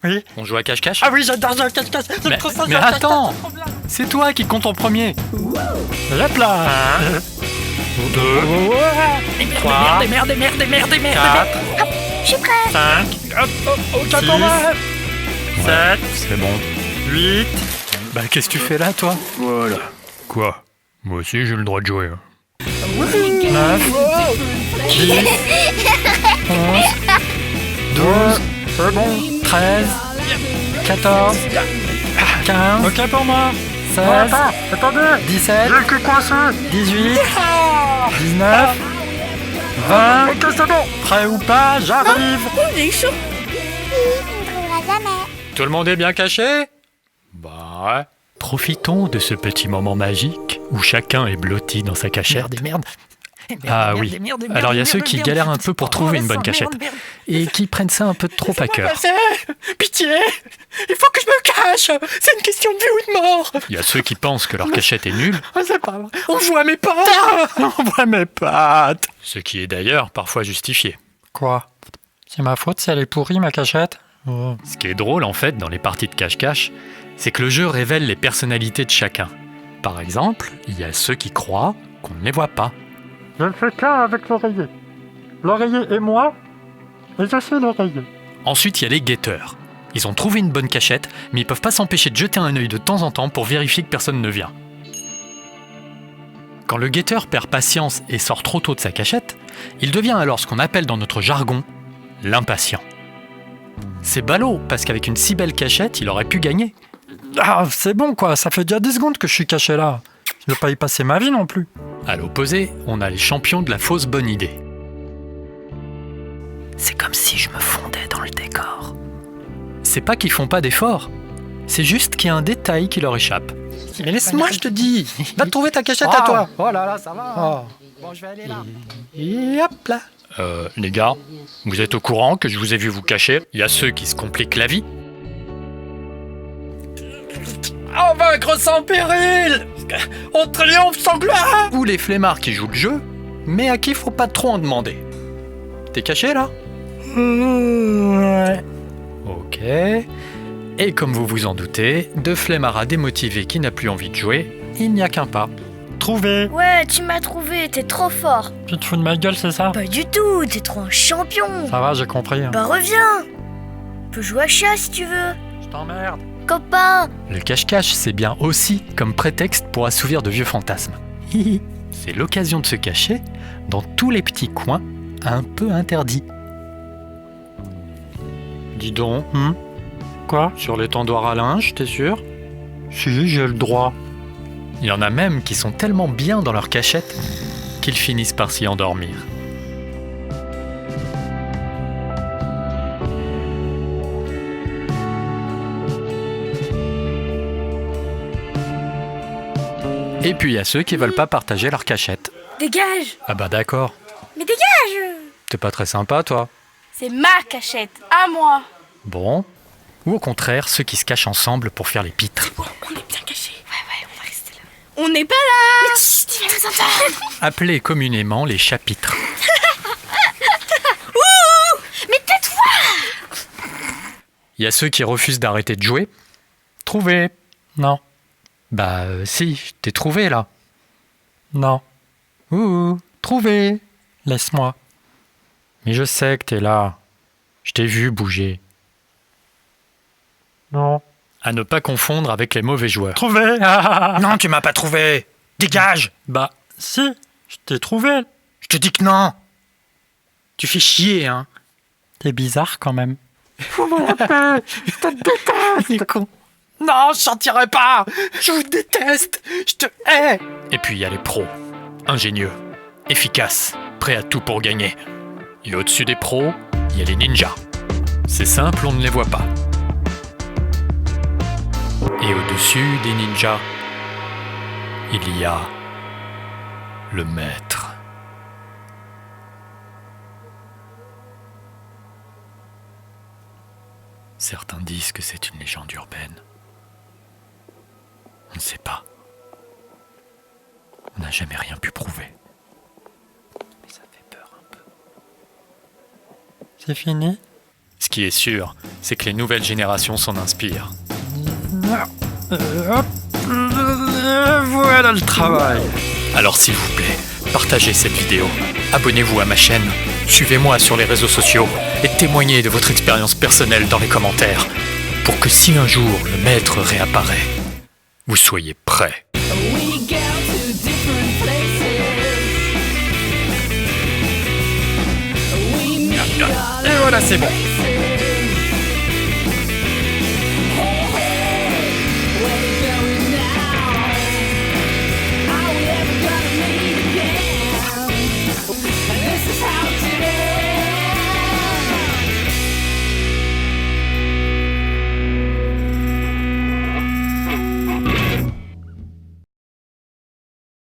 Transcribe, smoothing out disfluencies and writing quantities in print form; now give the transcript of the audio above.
Oui. On joue à cache-cache? Ah oui, j'adore le cache-cache. Mais attends, c'est toi qui compte en premier. Hop là. 2, 3, Merde. 4, Je suis prêt. 5, Oh, j'attends là. 7, c'est bon. 8. Bah qu'est-ce que tu fais là, toi? Voilà. Quoi? Moi aussi j'ai le droit de jouer. 9. 10. 11. 12. C'est bon. 13, 14, 15, Ok pour moi. 16, Attendez. 17, J'ai le cul coincé. 18, 19, 20. Ok, c'est bon. Prêt ou pas, j'arrive. J'ai chaud. On ne trouvera jamais. Tout le monde est bien caché? Bah ouais. Profitons de ce petit moment magique où chacun est blotti dans sa cachette. Merde. Ah oui. Alors il y a ceux qui galèrent un peu pour trouver une bonne cachette et qui prennent ça un peu trop à cœur. Pitié. Il faut que je me cache. C'est une question de vie ou de mort. Il y a ceux qui pensent que leur cachette est nulle, Ah, c'est pas vrai. On voit mes pattes. on voit mes pattes. Ce qui est d'ailleurs parfois justifié. Quoi? C'est ma faute si elle est pourrie, ma cachette? Oh. Ce qui est drôle en fait dans les parties de cache-cache, c'est que le jeu révèle les personnalités de chacun. Par exemple, il y a ceux qui croient qu'on ne les voit pas. Je ne fais qu'un avec l'oreiller. L'oreiller et moi, et je suis l'oreiller. Ensuite, il y a les guetteurs. Ils ont trouvé une bonne cachette, mais ils peuvent pas s'empêcher de jeter un œil de temps en temps pour vérifier que personne ne vient. Quand le guetteur perd patience et sort trop tôt de sa cachette, il devient alors ce qu'on appelle dans notre jargon l'impatient. C'est ballot, parce qu'avec une si belle cachette, il aurait pu gagner. Ah, c'est bon quoi, ça fait déjà 10 secondes que je suis caché là. Je vais pas y passer ma vie non plus. À l'opposé, on a les champions de la fausse bonne idée. C'est comme si je me fondais dans le décor. C'est pas qu'ils font pas d'efforts, c'est juste qu'il y a un détail qui leur échappe. Mais laisse-moi, je te dis. Va trouver ta cachette à toi. Oh là là, ça va. Bon, je vais aller là. Et hop là. Les gars, vous êtes au courant que je vous ai vu vous cacher? Il y a ceux qui se compliquent la vie. On vaincre sans péril. On triomphe sans gloire. Ou les flemmards qui jouent le jeu, mais à qui faut pas trop en demander. T'es caché là? Ouais. Ok. Et comme vous vous en doutez, de flemmard à démotivé qui n'a plus envie de jouer, il n'y a qu'un pas. Trouvé. Ouais, tu m'as trouvé, t'es trop fort. Tu te fous de ma gueule, c'est ça? Pas du tout, t'es trop un champion. Ça va, j'ai compris. Bah reviens. On peut jouer à chat si tu veux. Je t'emmerde. Copain. Le cache-cache, c'est bien aussi comme prétexte pour assouvir de vieux fantasmes. C'est l'occasion de se cacher dans tous les petits coins un peu interdits. Dis donc, Quoi? sur l'étendoir à linge, t'es sûr? Si, j'ai le droit. Il y en a même qui sont tellement bien dans leur cachette qu'ils finissent par s'y endormir. Et puis il y a ceux qui veulent pas partager leur cachette. Dégage. Ah bah d'accord, Mais dégage. t'es pas très sympa toi. C'est ma cachette, à moi. Bon. Ou au contraire, ceux qui se cachent ensemble pour faire les pitres. On est bien cachés. Ouais, on va rester là. On n'est pas là. Mais chut, tu vas nous entendre. Appelés communément les chapitres. Mais tais-toi. Il y a ceux qui refusent d'arrêter de jouer. Trouvé. Non. Bah si, je t'ai trouvé là. Non. Ouh, trouvé. Laisse-moi. Mais je sais que t'es là. Je t'ai vu bouger. Non. À ne pas confondre avec les mauvais joueurs. Trouvé. Non, tu m'as pas trouvé. Dégage. Bah, si. Je t'ai trouvé. Je te dis que non. Tu fais chier, hein. T'es bizarre quand même. Je te déteste. Il est con. Non, je sortirai pas. Je vous déteste. Je te hais. Et puis il y a les pros. Ingénieux. Efficaces. Prêts à tout pour gagner. Et au-dessus des pros, il y a les ninjas. C'est simple, on ne les voit pas. Et au-dessus des ninjas, il y a le maître. Certains disent que c'est une légende urbaine. On ne sait pas. On n'a jamais rien pu prouver. Mais ça fait peur un peu. C'est fini? Ce qui est sûr, c'est que les nouvelles générations s'en inspirent. Hop, voilà le travail. Alors s'il vous plaît, partagez cette vidéo, abonnez-vous à ma chaîne, suivez-moi sur les réseaux sociaux et témoignez de votre expérience personnelle dans les commentaires pour que si un jour le maître réapparaît, vous soyez prêts. Et voilà, c'est bon.